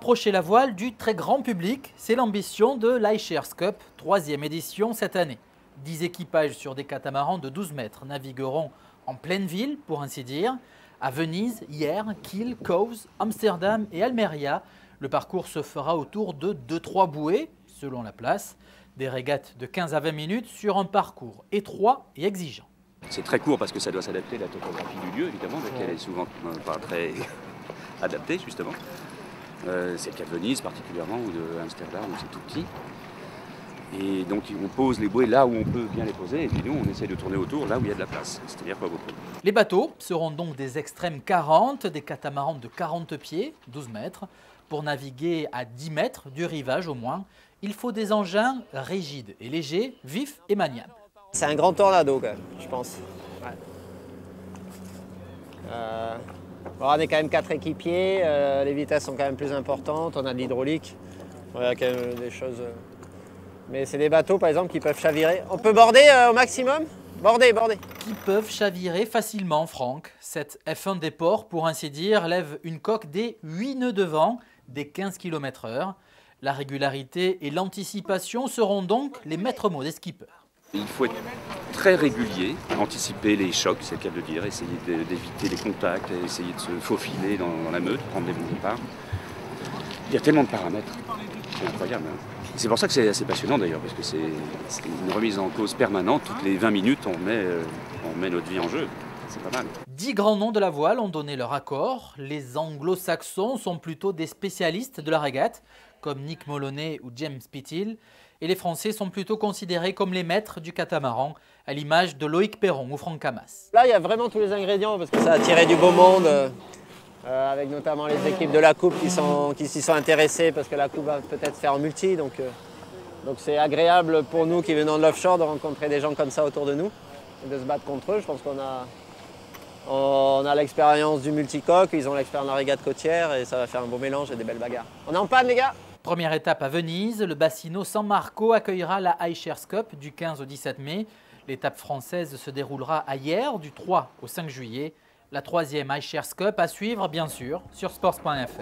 Rapprocher la voile du très grand public, c'est l'ambition de l'Icerships Cup, 3e édition cette année. 10 équipages sur des catamarans de 12 mètres navigueront en pleine ville, pour ainsi dire, à Venise, Hyères, Kiel, Cowes, Amsterdam et Almeria. Le parcours se fera autour de 2-3 bouées, selon la place, des régates de 15 à 20 minutes sur un parcours étroit et exigeant. C'est très court parce que ça doit s'adapter à la topographie du lieu, évidemment, mais qu'elle est souvent pas très adaptée, justement. C'est le cas de Venise particulièrement, ou de Amsterdam, où c'est tout petit. Et donc on pose les bouées là où on peut bien les poser, et puis nous on essaie de tourner autour là où il y a de la place, c'est-à-dire pas beaucoup. Les bateaux seront donc des extrêmes 40, des catamarans de 40 pieds, 12 mètres. Pour naviguer à 10 mètres du rivage au moins, il faut des engins rigides et légers, vifs et maniables. C'est un grand tornado quand même, je pense. Ouais. On est quand même 4 équipiers, les vitesses sont quand même plus importantes, on a de l'hydraulique, il y a quand même des choses... Mais c'est des bateaux par exemple qui peuvent chavirer. On peut border au maximum? Border. Qui peuvent chavirer facilement, Franck. Cette F1 des ports, pour ainsi dire, lève une coque des 8 nœuds de vent, des 15 km/h. La régularité et l'anticipation seront donc les maîtres mots des skippers. Il faut être très régulier, anticiper les chocs, c'est le cas de le dire, essayer d'éviter les contacts, essayer de se faufiler dans la meute, prendre des bons départs. Il y a tellement de paramètres, c'est incroyable. C'est pour ça que c'est assez passionnant d'ailleurs, parce que c'est une remise en cause permanente. Toutes les 20 minutes, on met notre vie en jeu. C'est pas mal. 10 grands noms de la voile ont donné leur accord. Les anglo-saxons sont plutôt des spécialistes de la régate, comme Nick Moloney ou James Pithill. Et les Français sont plutôt considérés comme les maîtres du catamaran, à l'image de Loïc Perron ou Franck Camas. Là, il y a vraiment tous les ingrédients, parce que ça a attiré du beau monde. Avec notamment les équipes de la Coupe qui s'y sont intéressées parce que la Coupe va peut-être faire en multi. Donc c'est agréable pour nous qui venons de l'offshore de rencontrer des gens comme ça autour de nous et de se battre contre eux. Je pense qu'on a l'expérience du multicoque, ils ont l'expérience de la régate côtière et ça va faire un beau mélange et des belles bagarres. On est en panne les gars? Première étape à Venise, le Bassino San Marco accueillera la Icerships Cup du 15 au 17 mai. L'étape française se déroulera à Hyères du 3 au 5 juillet. La 3e Icerships Cup à suivre, bien sûr, sur sports.fr.